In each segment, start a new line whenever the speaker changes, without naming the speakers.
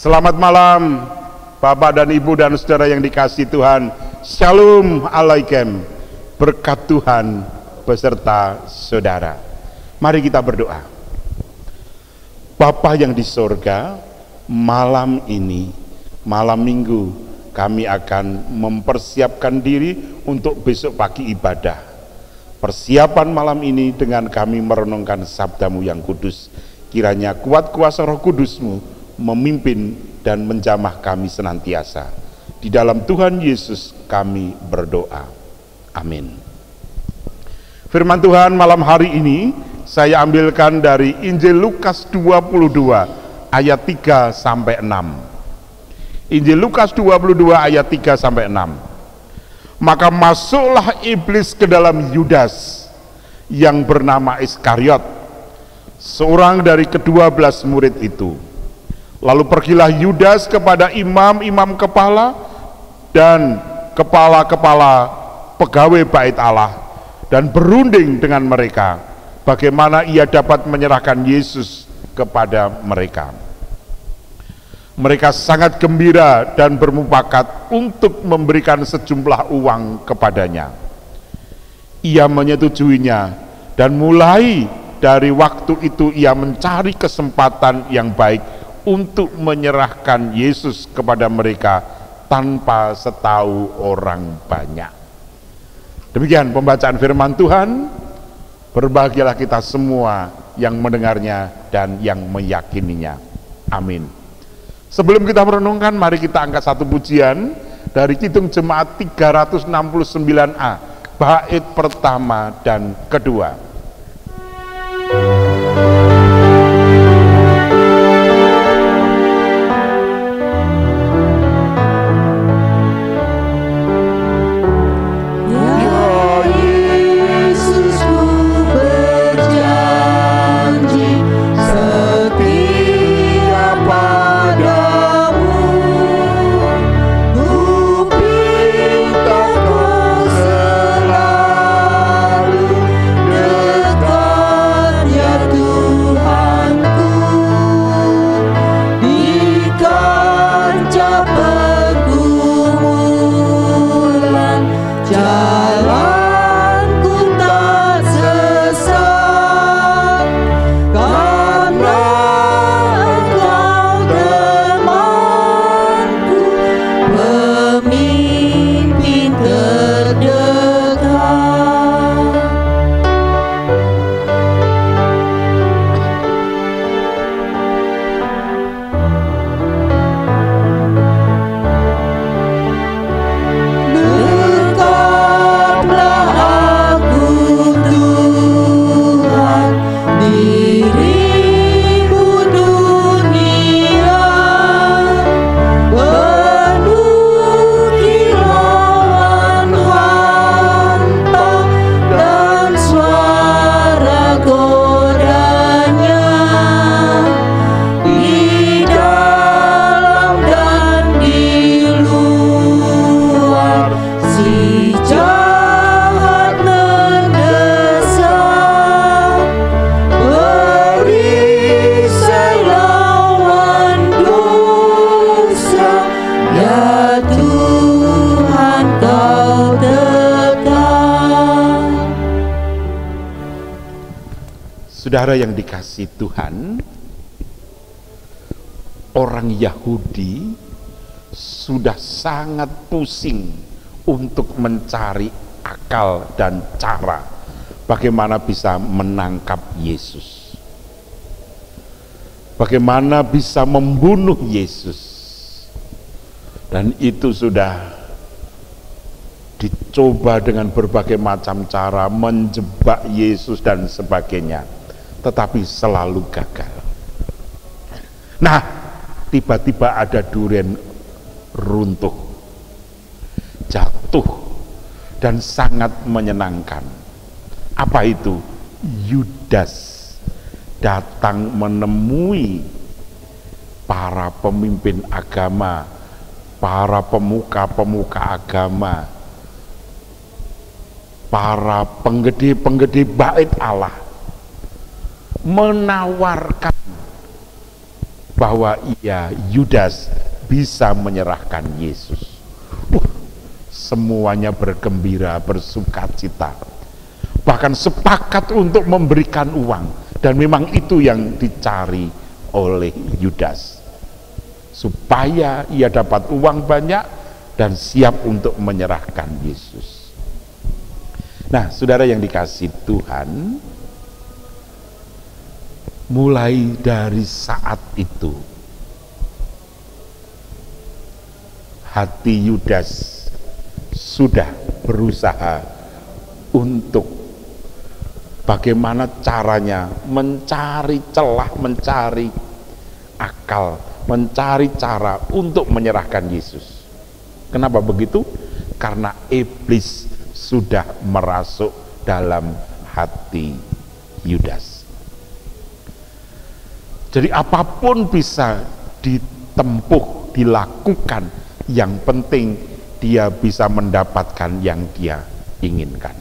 Selamat malam Bapak dan Ibu dan saudara yang dikasihi Tuhan. Shalom alaikum. Berkat Tuhan beserta saudara. Mari kita berdoa. Bapa yang di sorga, malam ini, malam minggu, kami akan mempersiapkan diri untuk besok pagi ibadah. Persiapan malam ini dengan kami merenungkan sabdamu yang kudus. Kiranya kuat kuasa Roh Kudusmu memimpin dan menjamah kami senantiasa. Di dalam Tuhan Yesus kami berdoa. Amin. Firman Tuhan malam hari ini saya ambilkan dari Injil Lukas 22 ayat 3 sampai 6. Injil Lukas 22 ayat 3 sampai 6. Maka masuklah iblis ke dalam Yudas yang bernama Iskariot, seorang dari ke-12 murid itu. Lalu pergilah Yudas kepada imam-imam kepala dan kepala-kepala pegawai bait Allah dan berunding dengan mereka bagaimana ia dapat menyerahkan Yesus kepada mereka. Mereka sangat gembira dan bermufakat untuk memberikan sejumlah uang kepadanya. Ia menyetujuinya dan mulai dari waktu itu ia mencari kesempatan yang baik untuk menyerahkan Yesus kepada mereka tanpa setahu orang banyak. Demikian pembacaan firman Tuhan. Berbahagialah kita semua yang mendengarnya dan yang meyakininya. Amin. Sebelum kita merenungkan, mari kita angkat satu pujian dari Kidung Jemaat 369A, bait pertama dan kedua. Saudara yang dikasihi Tuhan, orang Yahudi sudah sangat pusing untuk mencari akal dan cara bagaimana bisa menangkap Yesus, bagaimana bisa membunuh Yesus, dan itu sudah dicoba dengan berbagai macam cara menjebak Yesus dan sebagainya, tetapi selalu gagal. Nah, tiba-tiba ada durian runtuh, jatuh, dan sangat menyenangkan. Apa itu? Yudas datang menemui para pemimpin agama, para pemuka-pemuka agama, para penggede-penggede bait Allah, menawarkan bahwa Yudas bisa menyerahkan Yesus. Semuanya bergembira, bersukacita, bahkan sepakat untuk memberikan uang, dan memang itu yang dicari oleh Yudas, supaya ia dapat uang banyak dan siap untuk menyerahkan Yesus. Nah, saudara yang dikasih Tuhan, mulai dari saat itu hati Yudas sudah berusaha untuk bagaimana caranya mencari celah, mencari akal, mencari cara untuk menyerahkan Yesus. Kenapa begitu? Karena iblis sudah merasuk dalam hati Yudas. Jadi apapun bisa ditempuh, dilakukan, yang penting dia bisa mendapatkan yang dia inginkan.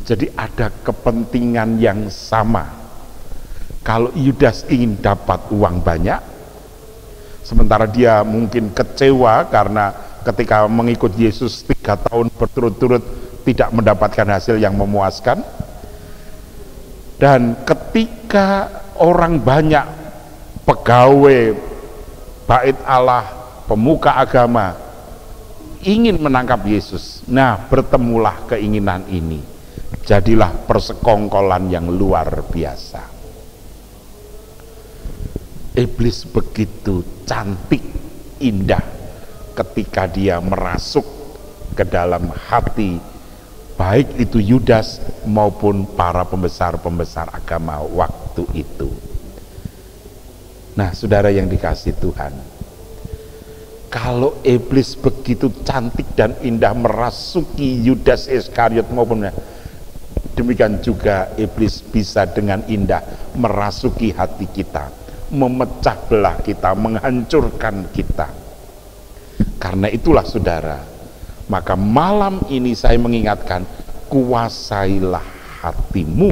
Jadi ada kepentingan yang sama. Kalau Yudas ingin dapat uang banyak, sementara dia mungkin kecewa karena ketika mengikut Yesus 3 tahun berturut-turut tidak mendapatkan hasil yang memuaskan. Dan ketika orang banyak, pegawai bait Allah, pemuka agama, ingin menangkap Yesus, nah bertemulah keinginan ini. Jadilah persekongkolan yang luar biasa. Iblis begitu cantik, indah ketika dia merasuk ke dalam hati baik itu Yudas maupun para pembesar-pembesar agama waktu itu. Nah, saudara yang dikasih Tuhan, kalau iblis begitu cantik dan indah merasuki Yudas Iskariot maupun, demikian juga iblis bisa dengan indah merasuki hati kita, memecah belah kita, menghancurkan kita. Karena itulah saudara, maka malam ini saya mengingatkan, kuasailah hatimu,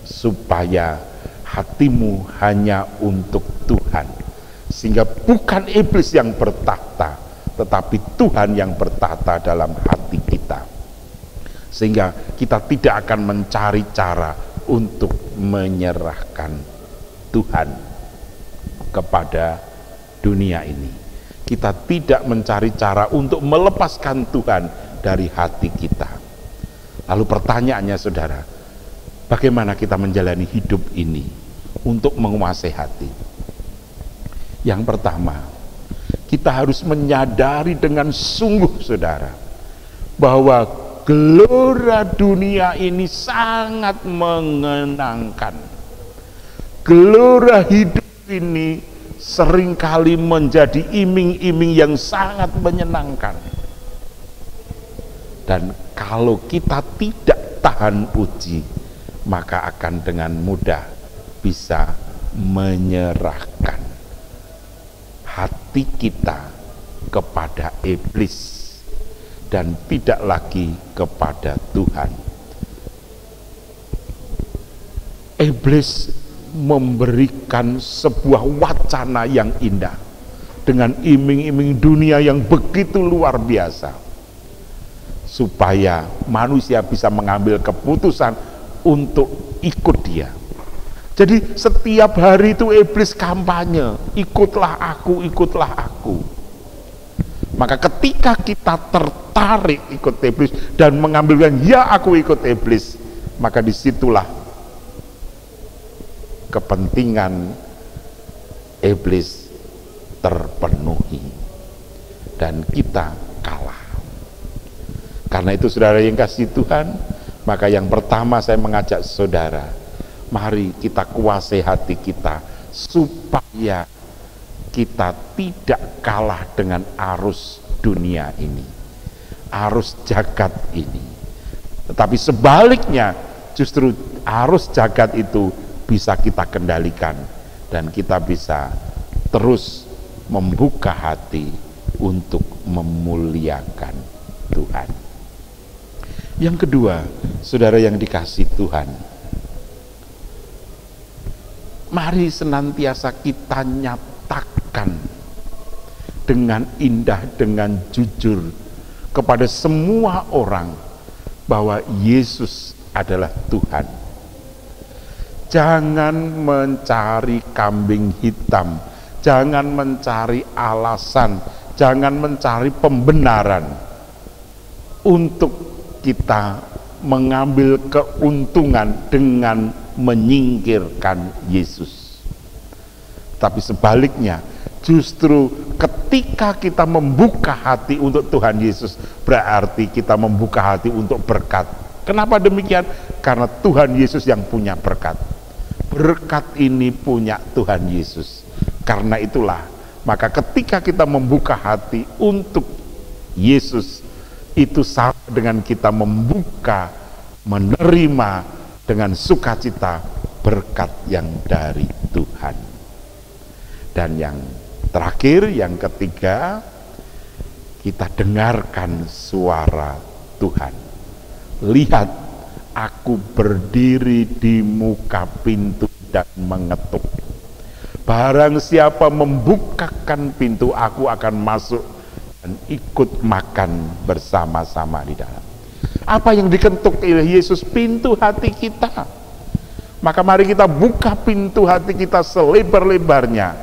supaya hatimu hanya untuk Tuhan, sehingga bukan iblis yang bertahta, tetapi Tuhan yang bertahta dalam hati kita, sehingga kita tidak akan mencari cara untuk menyerahkan Tuhan kepada dunia ini. Kita tidak mencari cara untuk melepaskan Tuhan dari hati kita. Lalu pertanyaannya saudara, bagaimana kita menjalani hidup ini untuk menguasai hati? Yang pertama, kita harus menyadari dengan sungguh saudara, bahwa gelora dunia ini sangat mengenangkan. Gelora hidup ini seringkali menjadi iming-iming yang sangat menyenangkan. Dan kalau kita tidak tahan uji, maka akan dengan mudah bisa menyerahkan hati kita kepada iblis dan tidak lagi kepada Tuhan. Iblis memberikan sebuah wacana yang indah dengan iming-iming dunia yang begitu luar biasa, supaya manusia bisa mengambil keputusan untuk ikut dia. Jadi setiap hari itu iblis kampanye, ikutlah aku, ikutlah aku. Maka ketika kita tertarik ikut iblis dan mengambilkan ya aku ikut iblis, maka disitulah kepentingan iblis terpenuhi dan kita kalah. Karena itu saudara yang kasih Tuhan, maka yang pertama saya mengajak saudara, mari kita kuasai hati kita supaya kita tidak kalah dengan arus dunia ini, arus jagat ini. Tetapi sebaliknya, justru arus jagat itu bisa kita kendalikan dan kita bisa terus membuka hati untuk memuliakan Tuhan. Yang kedua, saudara yang dikasih Tuhan, Mari senantiasa kita nyatakan dengan indah, dengan jujur kepada semua orang bahwa Yesus adalah Tuhan. Jangan mencari kambing hitam, jangan mencari alasan, jangan mencari pembenaran untuk kita mengambil keuntungan dengan menyingkirkan Yesus. Tapi sebaliknya, justru ketika kita membuka hati untuk Tuhan Yesus, berarti kita membuka hati untuk berkat. Kenapa demikian? Karena Tuhan Yesus yang punya berkat. Berkat ini punya Tuhan Yesus. Karena itulah, maka ketika kita membuka hati untuk Yesus, itu sama dengan kita membuka, menerima dengan sukacita berkat yang dari Tuhan. Dan yang terakhir, yang ketiga, kita dengarkan suara Tuhan. Lihat, aku berdiri di muka pintu dan mengetuk. Barang siapa membukakan pintu, aku akan masuk dan ikut makan bersama-sama di dalam. Apa yang diketuk oleh Yesus? Pintu hati kita. Maka mari kita buka pintu hati kita selebar-lebarnya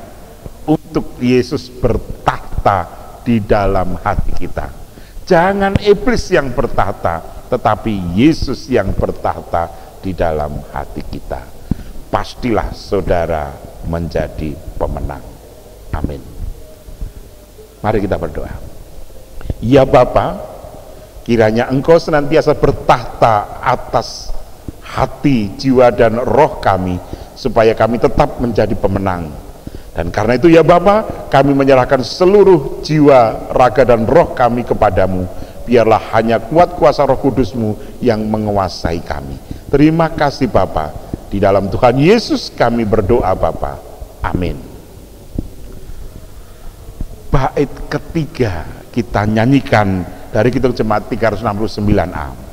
untuk Yesus bertahta di dalam hati kita. Jangan iblis yang bertahta, tetapi Yesus yang bertahta di dalam hati kita. Pastilah saudara menjadi pemenang. Amin. Mari kita berdoa. Ya Bapa, kiranya Engkau senantiasa bertahta atas hati, jiwa, dan roh kami, supaya kami tetap menjadi pemenang. Dan karena itu ya Bapa, kami menyerahkan seluruh jiwa, raga, dan roh kami kepadamu. Biarlah hanya kuat kuasa Roh Kudus-Mu yang menguasai kami. Terima kasih Bapa. Di dalam Tuhan Yesus kami berdoa Bapa. Amin. Bait ketiga kita nyanyikan dari Kidung Jemaat 369A.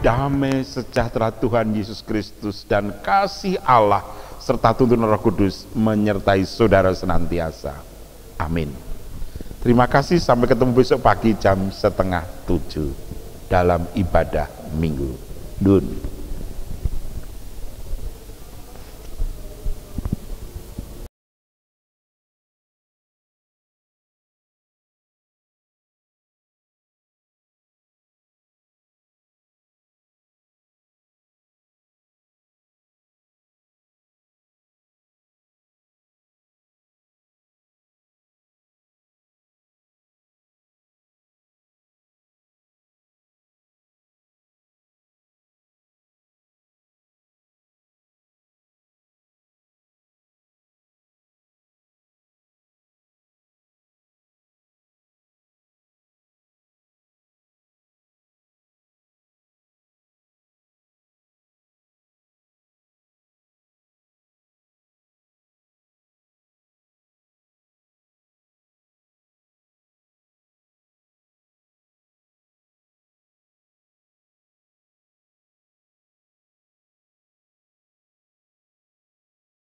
Damai sejahtera Tuhan Yesus Kristus dan kasih Allah serta tuntunan Roh Kudus menyertai saudara senantiasa. Amin. Terima kasih, sampai ketemu besok pagi jam 6:30 dalam ibadah minggu. Nun.